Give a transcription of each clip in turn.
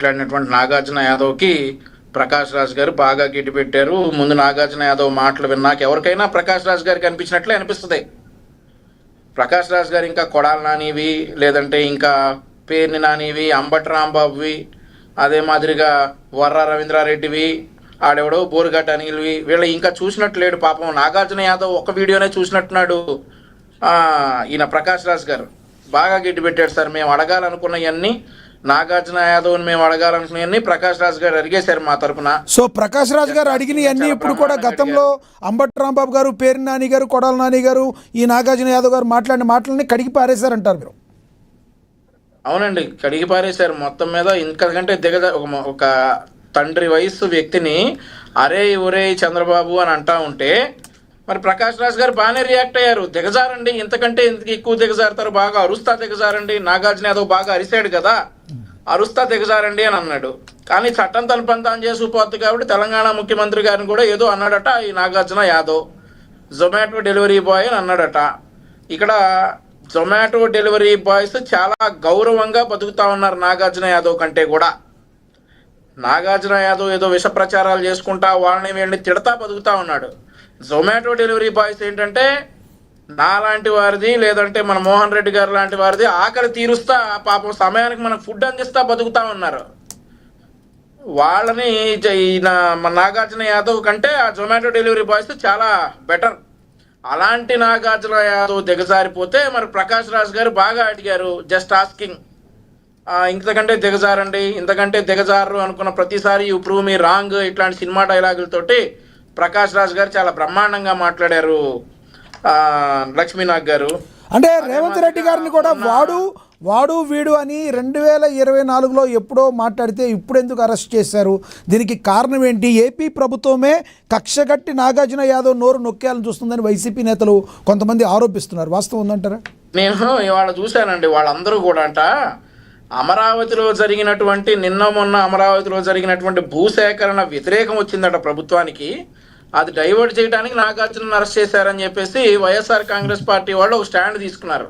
మాట్లాడినటువంటి నాగార్జున యాదవ్కి ప్రకాష్ రాజ్ గారు బాగా గిట్టి పెట్టారు. ముందు నాగార్జున యాదవ్ మాటలు విన్నాక ఎవరికైనా ప్రకాష్ రాజ్ గారికి అనిపించినట్లే అనిపిస్తుంది. ప్రకాష్ రాజ్ గారు ఇంకా కొడాలి నానివి, లేదంటే ఇంకా పేర్ని నానివి, అంబటి రాంబాబువి, అదే మాదిరిగా వర్ర రవీంద్రారెడ్డివి, ఆడెవడో బోరుగడ్డ అనిల్వి, వీళ్ళ ఇంకా చూసినట్లేడు. పాపం నాగార్జున యాదవ్ ఒక వీడియోనే చూసినట్టున్నాడు. ఈయన ప్రకాష్ రాజ్ గారు బాగా గిట్టి పెట్టాడు సార్. మేము అడగాలనుకున్నవన్నీ, నాగార్జున యాదవ్ని మేము అడగాలనుకున్నవన్నీ ప్రకాష్ రాజ్ గారు అడిగేశారు మా తరఫున. సో ప్రకాష్ రాజ్ గారు అడిగినవన్నీ ఇప్పుడు కూడా గతంలో అంబటి రాంబాబు గారు, పేరు నాని గారు, కొడాలి నాని గారు, ఈ నాగార్జున యాదవ్ గారు మాట్లాడిన మాటలని కడిగి పారేశారంటారు మీరు? అవునండి, కడిగి పారేశారు మొత్తం మీద. ఇంతకంటే ఒక తండ్రి వయసు వ్యక్తిని అరే ఒరే చంద్రబాబు అని అంటా ఉంటే మరి ప్రకాష్ రాజ్ గారు బాగానే రియాక్ట్ అయ్యారు. దిగజారండి, ఇంతకంటే ఇంతకు ఎక్కువ దిగజారుతారు, బాగా అరుస్తా దిగజారండి. నాగార్జున యాదవ్ బాగా అరిశాడు కదా, అరుస్తా దిగజారండి అని అన్నాడు. కానీ చట్టం తన పని తాను చేసుకుపోద్ది కాబట్టి తెలంగాణ ముఖ్యమంత్రి గారిని కూడా ఏదో అన్నాడట ఈ నాగార్జున యాదవ్. జొమాటో డెలివరీ బాయ్ అని అన్నాడట. ఇక్కడ జొమాటో డెలివరీ బాయ్స్ చాలా గౌరవంగా బతుకుతా ఉన్నారు నాగార్జున యాదవ్ కంటే కూడా. నాగార్జున యాదవ్ ఏదో విష ప్రచారాలు చేసుకుంటా వాళ్ళని వీళ్ళని తిడతా బతుకుతా ఉన్నాడు. జొమాటో డెలివరీ బాయ్స్ ఏంటంటే నాలాంటి వారిది, లేదంటే మన మోహన్ రెడ్డి గారు లాంటి వారిది ఆకలి తీరుస్తా, పాపం సమయానికి మనకు ఫుడ్ అందిస్తా బతుకుతా ఉన్నారు. వాళ్ళని మన నాగార్జున యాదవ్ కంటే ఆ జొమాటో డెలివరీ బాయ్స్ చాలా బెటర్. అలాంటి నాగార్జున యాదవ్ దిగజారిపోతే మరి ప్రకాష్ రాజ్ గారు బాగా అడిగారు, జస్ట్ ఆస్కింగ్, ఇంతకంటే దిగజారండి, ఇంతకంటే దిగజారు అనుకున్న ప్రతిసారి యూ ప్రూవ్ మీ రాంగ్, ఇట్లాంటి సినిమా డైలాగులతోటి ప్రకాష్ రాజ్ గారు చాలా బ్రహ్మాండంగా మాట్లాడారు. లక్ష్మీనాగ్ గారు అంటే రేవంత్ రెడ్డి గారిని కూడా వాడు వీడు అని 2024లో ఎప్పుడో మాట్లాడితే ఇప్పుడు ఎందుకు అరెస్ట్ చేశారు? దీనికి కారణం ఏంటి? ఏపీ ప్రభుత్వమే కక్షగట్టి నాగార్జున యాదవ్ నోరు నొక్కేయాలని చూస్తుందని వైసీపీ నేతలు కొంతమంది ఆరోపిస్తున్నారు. వాస్తవం ఉందంటారా? నేను ఇవాళ చూశానండి, వాళ్ళందరూ కూడా అంట అమరావతిలో జరిగినటువంటి మొన్న అమరావతిలో జరిగినటువంటి భూసేకరణ వ్యతిరేకం వచ్చిందట ప్రభుత్వానికి. అది డైవర్ట్ చేయడానికి నాగార్జున అరెస్ట్ చేశారని చెప్పేసి వైఎస్ఆర్ కాంగ్రెస్ పార్టీ వాళ్ళు ఒక స్టాండ్ తీసుకున్నారు.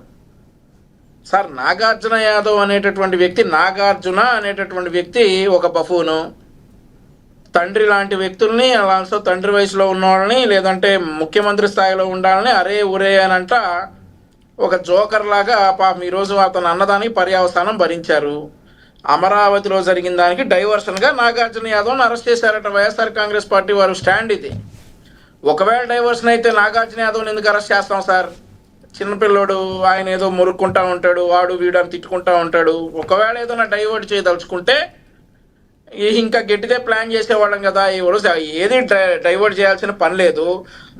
సార్, నాగార్జున యాదవ్ అనేటటువంటి వ్యక్తి, నాగార్జున అనేటటువంటి వ్యక్తి ఒక బఫూను. తండ్రి లాంటి వ్యక్తుల్ని, అలాంటి తండ్రి వయసులో ఉన్న వాళ్ళని, లేదంటే ముఖ్యమంత్రి స్థాయిలో ఉండాలని అరే ఉరే అని అంట ఒక జోకర్ లాగా పాపం ఈరోజు అతను అన్నదానికి పర్యవసానం భరించారు. అమరావతిలో జరిగిన దానికి డైవర్షన్గా నాగార్జున యాదవ్ని అరెస్ట్ చేశారట వైఎస్ఆర్ కాంగ్రెస్ పార్టీ వారు స్టాండ్ ఇది. ఒకవేళ డైవర్షన్ అయితే నాగార్జున యాదవ్ని ఎందుకు అరెస్ట్ చేస్తాం సార్? చిన్నపిల్లోడు, ఆయన ఏదో మురుక్కుంటా ఉంటాడు, వాడు వీడు అని తిట్టుకుంటా ఉంటాడు. ఒకవేళ ఏదైనా డైవర్ట్ చేయదలుచుకుంటే ఇంకా గట్టిగా ప్లాన్ చేసేవాళ్ళం కదా. ఏది డైవర్ట్ చేయాల్సిన పని లేదు.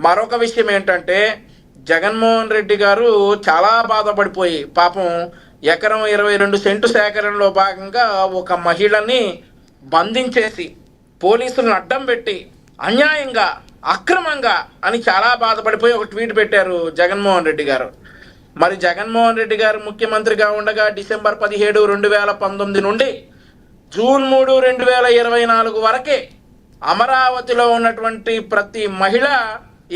మరొక విషయం ఏంటంటే జగన్మోహన్ రెడ్డి గారు చాలా బాధపడిపోయి పాపం ఎకరం 22 సెంటు సేకరణలో భాగంగా ఒక మహిళని బంధించేసి పోలీసులను అడ్డం పెట్టి అన్యాయంగా, అక్రమంగా అని చాలా బాధపడిపోయి ఒక ట్వీట్ పెట్టారు జగన్మోహన్ రెడ్డి గారు. మరి జగన్మోహన్ రెడ్డి గారు ముఖ్యమంత్రిగా ఉండగా డిసెంబర్ 17, 2019 నుండి జూన్ 3, 2024 వరకే అమరావతిలో ఉన్నటువంటి ప్రతి మహిళ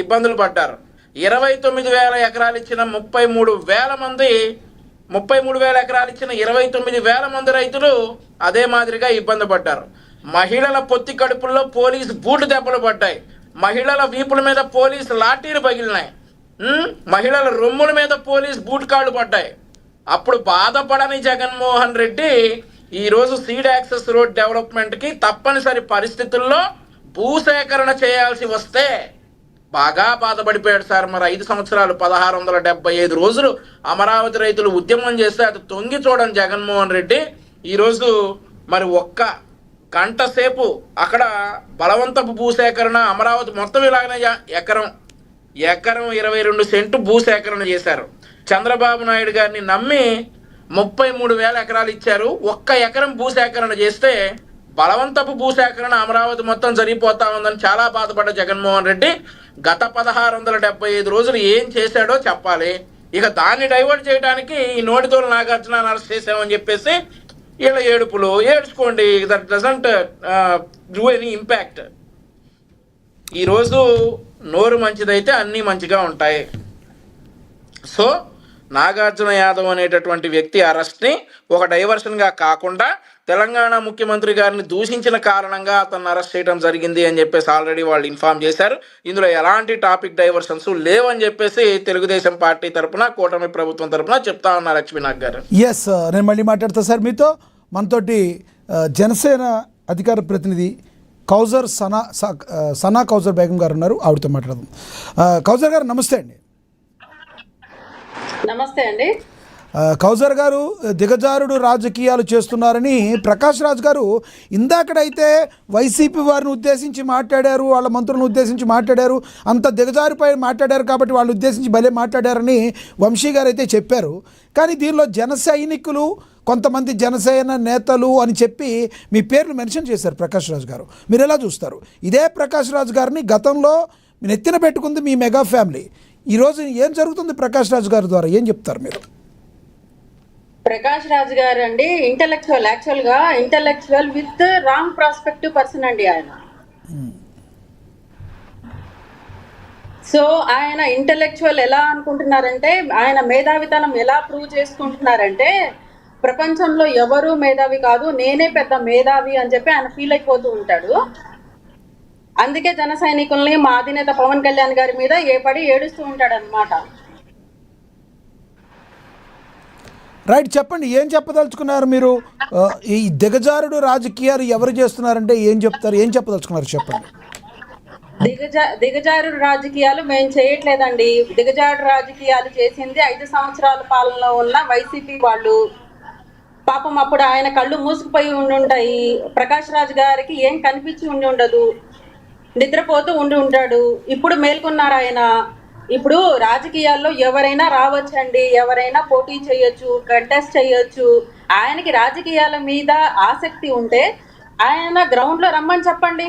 ఇబ్బందులు పడ్డారు. 29,000 ఎకరాలు ఇచ్చిన 33,000 మంది, 33,000 ఎకరాలు ఇచ్చిన 29,000 మంది రైతులు అదే మాదిరిగా ఇబ్బంది పడ్డారు. మహిళల పొత్తి కడుపుల్లో పోలీసు బూట్లు దెబ్బలు పడ్డాయి. మహిళల వీపుల మీద పోలీసు లాఠీలు పగిలినాయి. మహిళల రొమ్ముల మీద పోలీసు బూట్ కాళ్ళు పడ్డాయి. అప్పుడు బాధపడని జగన్మోహన్ రెడ్డి ఈరోజు సీడ్ యాక్సెస్ రోడ్ డెవలప్మెంట్కి తప్పనిసరి పరిస్థితుల్లో భూసేకరణ చేయాల్సి వస్తే బాగా బాధపడిపోయాడు సార్. మరి 5 సంవత్సరాలు 1675 రోజులు అమరావతి రైతులు ఉద్యమం చేస్తే అది తొంగి చూడని జగన్మోహన్ రెడ్డి ఈరోజు మరి ఒక్క గంట సేపు అక్కడ బలవంతపు భూసేకరణ, అమరావతి మొత్తం ఇలాగనే ఎకరం 22 సెంటు భూసేకరణ చేశారు. చంద్రబాబు నాయుడు గారిని నమ్మి 33,000 ఎకరాలు ఇచ్చారు. ఒక్క ఎకరం భూసేకరణ చేస్తే బలవంతపు భూసేకరణ అమరావతి మొత్తం జరిగిపోతా ఉందని చాలా బాధపడ్డ జగన్మోహన్ రెడ్డి గత 1675 రోజులు ఏం చేశాడో చెప్పాలి. ఇక దాన్ని డైవర్ట్ చేయడానికి ఈ నోటితోలు నాగార్జున అరెస్ట్ చేసామని చెప్పేసి వీళ్ళ ఏడుపులు ఏడ్చుకోండి. That doesn't do any impact. ఈరోజు నోరు మంచిదైతే అన్నీ మంచిగా ఉంటాయి. సో నాగార్జున యాదవ్ అనేటటువంటి వ్యక్తి అరెస్ట్ని ఒక డైవర్షన్గా కాకుండా తెలంగాణ ముఖ్యమంత్రి గారిని దూషించిన కారణంగా అతన్ని అరెస్ట్ చేయడం జరిగింది అని చెప్పేసి ఆల్రెడీ వాళ్ళు ఇన్ఫార్మ్ చేశారు. ఇందులో ఎలాంటి టాపిక్ డైవర్షన్స్ లేవని చెప్పేసి తెలుగుదేశం పార్టీ తరపున, కూటమి ప్రభుత్వం తరపున చెప్తా ఉన్నారు లక్ష్మీనాథ్ గారు. ఎస్, నేను మళ్ళీ మాట్లాడతా సార్ మీతో. మనతోటి జనసేన అధికార ప్రతినిధి కౌజర్ సనా కౌజర్ బేగం గారు ఉన్నారు, ఆవిడతో మాట్లాడదాం. కౌజర్ గారు నమస్తే అండి. నమస్తే అండి. కౌజర్ గారు, దిగజారుడు రాజకీయాలు చేస్తున్నారని ప్రకాష్ రాజ్ గారు ఇందాకడైతే వైసీపీ వారిని ఉద్దేశించి మాట్లాడారు, వాళ్ళ మంత్రులను ఉద్దేశించి మాట్లాడారు, అంత దిగజారిపై మాట్లాడారు కాబట్టి వాళ్ళు ఉద్దేశించి భలే మాట్లాడారని వంశీ గారు అయితే చెప్పారు. కానీ దీనిలో జన సైనికులు, కొంతమంది జనసేన నేతలు అని చెప్పి మీ పేర్లు మెన్షన్ చేశారు ప్రకాష్ రాజ్ గారు. మీరు ఎలా చూస్తారు? ఇదే ప్రకాష్ రాజ్ గారిని గతంలో మీరు ఎత్తిన పెట్టుకుంది మీ మెగా ఫ్యామిలీ. ఈరోజు ఏం జరుగుతుంది ప్రకాష్ రాజ్ గారి ద్వారా, ఏం చెప్తారు మీరు? ప్రకాష్ రాజ్ గారు అండి intellectual with wrong prospective person అండి ఆయన. సో ఆయన ఇంటెలెక్చువల్ ఎలా అనుకుంటున్నారంటే, ఆయన మేధావితనం ఎలా ప్రూవ్ చేసుకుంటున్నారంటే, ప్రపంచంలో ఎవరు మేధావి కాదు, నేనే పెద్ద మేధావి అని చెప్పి ఆయన ఫీల్ అయిపోతూ ఉంటాడు. అందుకే జన సైనికుల్ని, మా అధినేత పవన్ కళ్యాణ్ గారి మీద ఏడుస్తూ ఉంటాడు అనమాట. రైట్, చెప్పండి, ఏం చెప్పదలుచుకున్నారు మీరు? ఈ దిగజారుడు రాజకీయాలు ఎవరు చేస్తున్నారంటే ఏం చెప్తారు, ఏం చెప్పదలుచుకున్నారు చెప్పండి. దిగజారుడు రాజకీయాలు మేము చేయట్లేదండి. దిగజారుడు రాజకీయాలు చేసింది 5 సంవత్సరాల పాలనలో ఉన్న వైసీపీ వాళ్ళు. పాపం అప్పుడు ఆయన కళ్ళు మూసుకుపోయి ఉండుంటాయి. ప్రకాష్ రాజ్ గారికి ఏం కనిపించి ఉండదు, నిద్రపోతూ ఉంటాడు. ఇప్పుడు మేల్కొన్నారు ఆయన. ఇప్పుడు రాజకీయాల్లో ఎవరైనా రావచ్చండి, ఎవరైనా పోటీ చేయొచ్చు, కంటెస్ట్ చేయొచ్చు. ఆయనకి రాజకీయాల మీద ఆసక్తి ఉంటే ఆయన గ్రౌండ్లో రమ్మని చెప్పండి,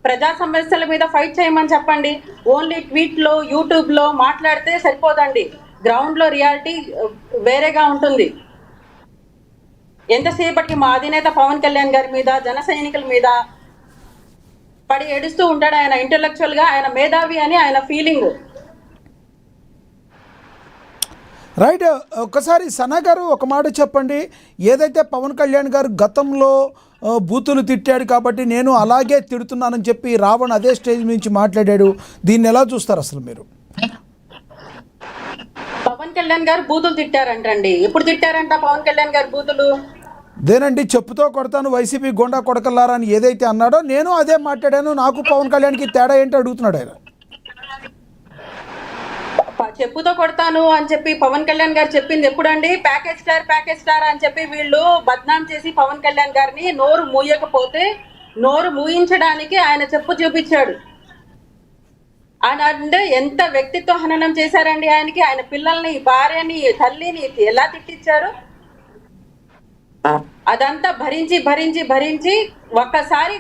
ప్రజా సమస్యల మీద ఫైట్ చేయమని చెప్పండి. ఓన్లీ ట్వీట్లో, యూట్యూబ్లో మాట్లాడితే సరిపోదండి. గ్రౌండ్లో రియాలిటీ వేరేగా ఉంటుంది. ఎంతసేపటికి మా అధినేత పవన్ కళ్యాణ్ గారి మీద, జన సైనికుల మీద పడి ఏడుస్తూ ఉంటాడు ఆయన. ఇంటెలెక్చువల్ గా ఆయన మేధావి అని ఆయన ఫీలింగ్. రైట్, ఒకసారి సనా గారు ఒక మాట చెప్పండి. ఏదైతే పవన్ కళ్యాణ్ గారు గతంలో బూతులు తిట్టాడు కాబట్టి నేను అలాగే తిడుతున్నానని చెప్పి రావణ్ అదే స్టేజ్ నుంచి మాట్లాడాడు, దీన్ని ఎలా చూస్తారు అసలు మీరు? పవన్ కళ్యాణ్ గారు బూతులు తిట్టారంటండి. ఎప్పుడు తిట్టారంట పవన్ కళ్యాణ్ గారు బూతులు? దేనండి, చెప్పుతో కొడతాను వైసీపీ గోండా కొడకల్లారా అని ఏదైతే అన్నాడో నేను అదే మాట్లాడాను, నాకు పవన్ కళ్యాణ్కి తేడా ఏంటి అడుగుతున్నాడు ఆయన. చెప్పుతో కొడతాను అని చెప్పి పవన్ కళ్యాణ్ గారు చెప్పింది ఎప్పుడండి? ప్యాకేజ్ స్టార్ అని చెప్పి వీళ్ళు బద్నాం చేసి పవన్ కళ్యాణ్ గారిని నోరు మూయకపోతే నోరు మూయించడానికి ఆయన చెప్పు చూపించాడు. ఆయన అంటే ఎంత వ్యక్తిత్వ హననం చేశారండి ఆయనకి. ఆయన పిల్లల్ని, భార్యని, తల్లిని ఎలా తిట్టించారు. అదంతా భరించి ఒక్కసారి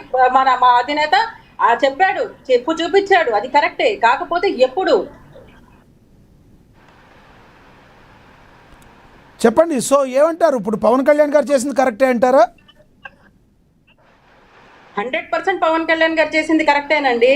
మా అధినేత చెప్పాడు, చెప్పు చూపించాడు, అది కరెక్టే. కాకపోతే ఎప్పుడు చెప్పండి. సో ఏమంటారు, ఇప్పుడు పవన్ కళ్యాణ్ గారు చేసింది కరెక్టే అంటారా? 100% పవన్ కళ్యాణ్ గారు చేసింది కరెక్టేనండి.